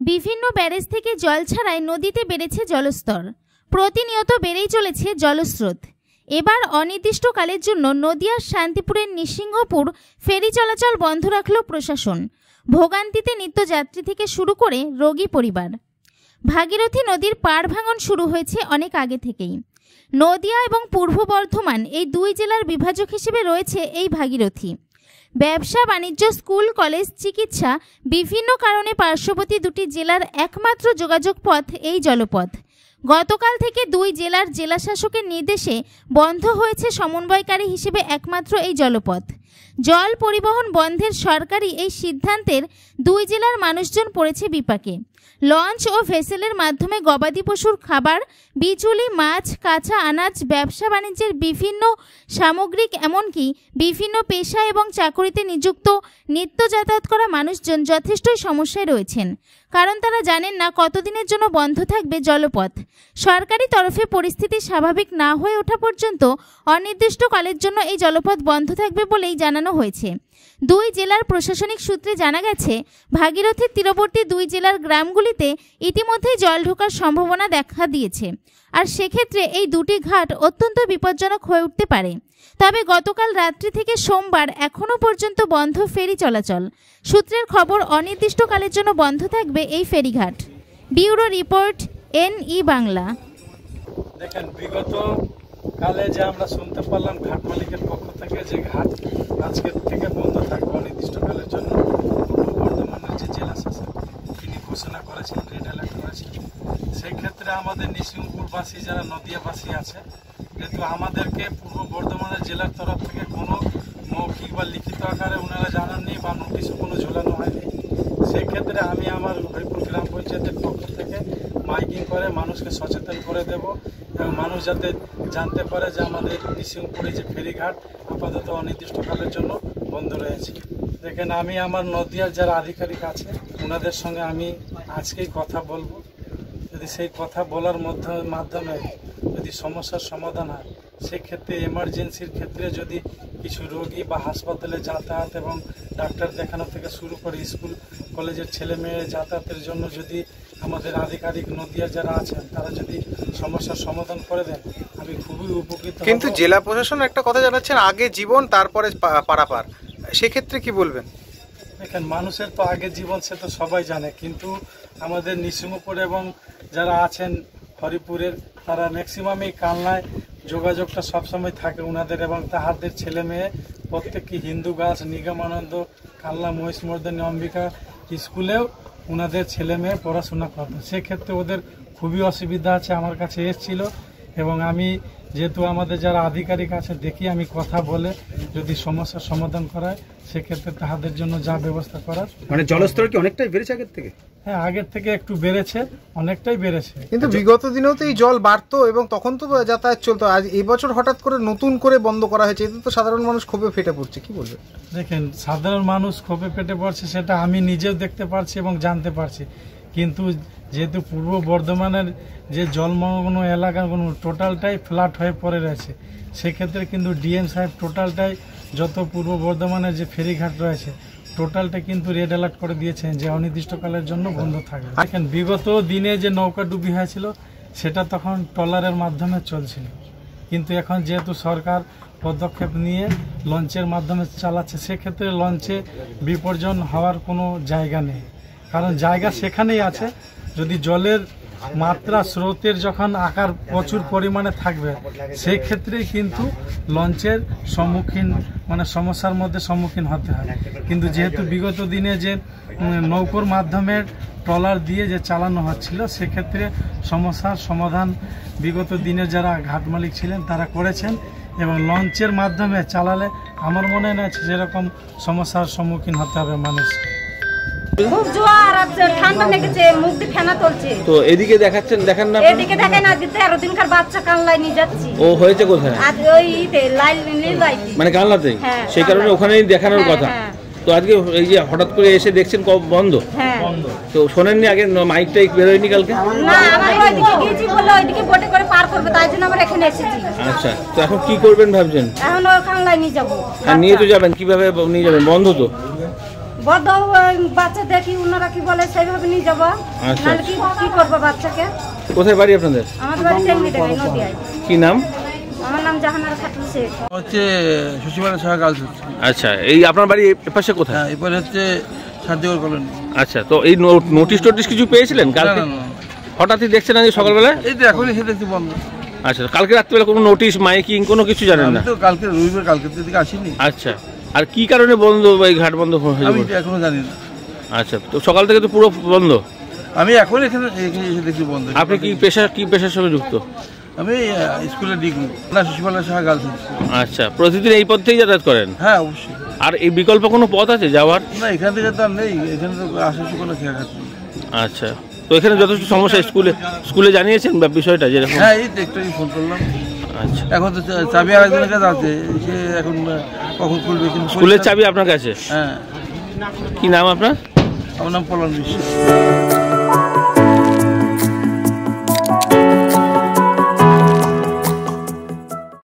বিভিন্ন ব্যারেজ থেকে জল ছাড়ায় নদীতে বেড়েছে জলস্তর। প্রতিনিয়ত বেড়েই চলেছে জলস্রোত। এবার অনির্দিষ্টকালের জন্য নদিয়ার শান্তিপুরের নৃসিংহপুর ফেরি চলাচল বন্ধ রাখল প্রশাসন। ভোগান্তিতে নিত্যযাত্রী থেকে শুরু করে রোগী পরিবার। ভাগীরথী নদীর পাড় ভাঙন শুরু হয়েছে অনেক আগে থেকেই। নদিয়া এবং পূর্ব বর্ধমান এই দুই জেলার বিভাজক হিসেবে রয়েছে এই ভাগীরথী। ব্যবসা বাণিজ্য, স্কুল, কলেজ, চিকিৎসা বিভিন্ন কারণে পার্শ্ববর্তী দুটি জেলার একমাত্র যোগাযোগ পথ এই জলপথ। গতকাল থেকে দুই জেলার জেলাশাসকের নির্দেশে বন্ধ হয়েছে সমন্বয়কারী হিসেবে একমাত্র এই জলপথ। জল পরিবহন বন্ধের সরকারি এই সিদ্ধান্তের দুই জেলার মানুষজন পড়েছে বিপাকে। লঞ্চ ও ভেসেলের মাধ্যমে গবাদি পশুর খাবার, বিচুলি, মাছ, কাঁচা আনাজ, ব্যবসা বাণিজ্যের বিভিন্ন সামগ্রিক, এমনকি বিভিন্ন পেশা এবং চাকরিতে নিযুক্ত নিত্য যাতায়াত করা মানুষজন যথেষ্টই সমস্যায় রয়েছেন। কারণ তারা জানেন না কতদিনের জন্য বন্ধ থাকবে জলপথ। সরকারি তরফে পরিস্থিতি স্বাভাবিক না হয়ে ওঠা পর্যন্ত অনির্দিষ্টকালের জন্য এই জলপথ বন্ধ থাকবে বলেই জানানো হয়েছে। দুই জেলার প্রশাসনিক সূত্রে জানা গেছে, ভাগীরথীর তীরবর্তী দুই জেলার গ্রামগুলিতে ইতিমধ্যেই জল ঢোকার সম্ভাবনা দেখা দিয়েছে। আর সেক্ষেত্রে এই দুটি ঘাট অত্যন্ত বিপজ্জনক হয়ে উঠতে পারে। তবে গতকাল রাত্রি থেকে সোমবার এখনও পর্যন্ত বন্ধ ফেরি চলাচল। সূত্রের খবর, অনির্দিষ্টকালের জন্য বন্ধ থাকবে এই ফেরিঘাট। Bureau report, NE Bangla. দেখেন, বিগত কালে যে আমরা শুনতে পারলাম ঘাট মালিকের পক্ষ থেকে যে ঘাট আজকের থেকে বন্ধ থাকবে অনির্দিষ্টকালের জন্য, পূর্ব বর্ধমানের যে জেলা শাসক তিনি ঘোষণা করেছেন, রেড অ্যালার্ট করেছেন। সেই ক্ষেত্রে আমাদের নৃসিংহপুরবাসী যারা নদিয়াবাসী আছে, যেহেতু আমাদেরকে পূর্ব বর্ধমানের জেলার তরফ থেকে কোনো মৌখিক বা লিখিত আকারে ওনারা জানাননি বা নোটিশও কোনো ঝোলানো হয়নি। সেক্ষেত্রে আমি আমার হরিপুর গ্রাম পঞ্চায়েতের পক্ষ থেকে মাইকিং করে মানুষকে সচেতন করে দেব এবং মানুষ যাতে জানতে পারে যে আমাদের নৃসিংহপুরে যে ফেরিঘাট আপাতত অনির্দিষ্টকালের জন্য বন্ধ রয়েছে। দেখেন, আমি আমার নদিয়ার যারা আধিকারিক আছে ওনাদের সঙ্গে আমি আজকেই কথা বলবো। যদি সেই কথা বলার মাধ্যমে যদি সমস্যার সমাধান হয়, সেক্ষেত্রে এমার্জেন্সির ক্ষেত্রে যদি কিছু রোগী বা হাসপাতালে যাতায়াত এবং ডাক্তার দেখানো থেকে শুরু করে স্কুল কলেজের ছেলে মেয়ে যাতায়াতের জন্য যদি আমাদের আধিকারিক নদিয়া যারা আছেন তারা যদি সমস্যার সমাধান করে দেন, আমি খুবই উপকৃত। কিন্তু জেলা প্রশাসন একটা কথা জানাচ্ছেন, আগে জীবন তারপরে পারাপার, সেক্ষেত্রে কি বলবেন? দেখেন, মানুষের তো আগে জীবন সে তো সবাই জানে, কিন্তু আমাদের নৃসিংহপুর এবং যারা আছেন হরিপুরের তারা ম্যাক্সিমামই কালনায় যোগাযোগটা সবসময় থাকে ওনাদের এবং তাহাদের ছেলে মেয়ে প্রত্যেকটি হিন্দু গাছ, নিগমানন্দ, কালনা মহিষমর্দিনী অম্বিকা স্কুলেও ওনাদের ছেলে মেয়ে পড়াশোনা করত। সেক্ষেত্রে ওদের খুবই অসুবিধা আছে, আমার কাছে এসেছিল এবং আমি যেহেতু আমাদের যারা আধিকারিক আছে দেখি আমি কথা বলে যদি সমস্যার সমাধান করায় সেক্ষেত্রে তাহাদের জন্য যা ব্যবস্থা করার। মানে জলস্তর কি অনেকটাই বেড়েছে আগের থেকে? হ্যাঁ, আগের থেকে একটু বেড়েছে, অনেকটাই বেড়েছে। কিন্তু বিগত দিনেও তো এই জল বাড়তো এবং তখন তো যাতায়াত চলতো। আজ এই বছর হঠাৎ করে নতুন করে বন্ধ করা হয়েছে, এতে তো সাধারণ মানুষ ক্ষোভে ফেটে পড়ছে, কি বলবে? দেখেন, সাধারণ মানুষ ক্ষোভে ফেটে পড়ছে সেটা আমি নিজেও দেখতে পারছি এবং জানতে পারছি। কিন্তু যেহেতু পূর্ব বর্ধমানের যে জলমগ্ন এলাকাগুলো টোটালটাই ফ্ল্যাট হয়ে পড়ে রয়েছে, সেক্ষেত্রে কিন্তু ডিএম সাহেব টোটালটাই যত পূর্ব বর্ধমানের যে ফেরিঘাট রয়েছে টোটালটা কিন্তু রেড অ্যালার্ট করে দিয়েছেন যে অনির্দিষ্টকালের জন্য বন্ধ থাকবে। দেখেন, বিগত দিনে যে নৌকা ডুবি হয়েছিল সেটা তখন ট্রলারের মাধ্যমে চলছিল, কিন্তু এখন যেহেতু সরকার পদক্ষেপ নিয়ে লঞ্চের মাধ্যমে চালাচ্ছে, সেক্ষেত্রে লঞ্চে বিপর্যয় হওয়ার কোনো জায়গা নেই। কারণ জায়গা সেখানেই আছে, যদি জলের মাত্রা স্রোতের যখন আকার প্রচুর পরিমাণে থাকবে সেই ক্ষেত্রেই কিন্তু লঞ্চের সমস্যার মধ্যে সম্মুখীন হতে হয়। কিন্তু যেহেতু বিগত দিনে যে নৌকোর মাধ্যমে ট্রলার দিয়ে যে চালানো হচ্ছিল, সেক্ষেত্রে সমস্যার সমাধান বিগত দিনে যারা ঘাট মালিক ছিলেন তারা করেছেন এবং লঞ্চের মাধ্যমে চালালে আমার মনে হয় না সেরকম সমস্যার সম্মুখীন হতে হবে মানুষ। খুব জোয়ার আছে, ঠান্ডা লেগেছে, মুখ দিয়ে ফেনা চলছে। তো এদিকে দেখাচ্ছেন, দেখেন না? এদিকে দেখেন, আজ 13 দিনকার বাচ্চা কানলায় নিয়ে যাচ্ছি। ও হয়েছে কোথায়? আজ ওইতে লাইটি, মানে কানলাতেই? সেই কারণে ওখানেই দেখানোর কথা। তো আজকে এই যে হঠাৎ করে এসে দেখছেন বন্ধ, তো শোনেননি আগে মাইকটাই বেরোয়নি কালকে? না, আমরা ওইদিকে গিয়েছি বলে ওইদিকে বোটে করে পার করবে, তাই জন্য আমরা এখানে এসেছি। আচ্ছা, তো এখন কি করবেন ভাবছেন? এখন ওই কানলায় নিয়ে যাবো। আর নিয়ে তো যাবেন, কিভাবে নিয়ে যাবেন? বন্ধ তো। বদ্ধ বাচ্চা দেখি ওনারা কি বলে সেইভাবে নিয়ে যাবো। আচ্ছা। নাহলে কি করবো বাচ্চাকে? কোথায় বাড়ি আপনাদের? আমাদের বাড়ি টেঙ্গিডাঙ্গায়, নদিয়ায়। কি নাম? আমার নাম জাহানারা খাতুন শেখ। হচ্ছে শশীমালা সাহা গার্লস হচ্ছে। আচ্ছা, এই আপনার বাড়ি এপাশে কোথায়? হ্যাঁ, এরপরে হচ্ছে সাহায্যকর কলোনি। আচ্ছা, তো এই নোটিশ টোটিশ কিছু পেয়েছিলেন কালকে? না, না, না। হঠাৎই দেখছেন আজকে সকালবেলা? এই তো এখন এসে দেখছি বন্ধ। আচ্ছা, কালকে রাত্রিবেলা কোনো নোটিশ মাইকিং কোনো কিছু জানেন আমি না? তো কালকে রবিবার, কালকে তো এদিকে আসিনি। আচ্ছা, আর কি কারণে বন্ধ এই ঘাট বন্ধ হয়েছে? আমি তো এখনো জানি না। আচ্ছা, তো সকাল থেকে তো পুরো বন্ধ। আমি এখন এখানে এসে দেখছি বন্ধ। আপনি কি পেশার সঙ্গে যুক্ত? আমি স্কুলে ডিগ্রি না, শশীমালা সাহা গার্লস হচ্ছে। আচ্ছা, প্রতিদিন এই পথ থেকেই যাতায়াত করেন? হ্যাঁ, অবশ্যই। আর এই বিকল্প কোনো পথ আছে যাওয়ার? না, এখান থেকে তো আর নেই, এখানে তো আসার কোনো খেয়াল নেই। আচ্ছা, তো এখানে যথেষ্ট সমস্যা। স্কুলে জানিয়েছেন বিষয়টা যেরকম? হ্যাঁ, এই তো একটু ফোন করলাম। আচ্ছা, এখন তো চাবি আরেকজনের কাছে আছে, সে এখন কখন খুলবে? কিন্তু স্কুলের চাবি আপনার কাছে? হ্যাঁ। কি নাম আপনার? আমার নাম পলান বিশ্বাস।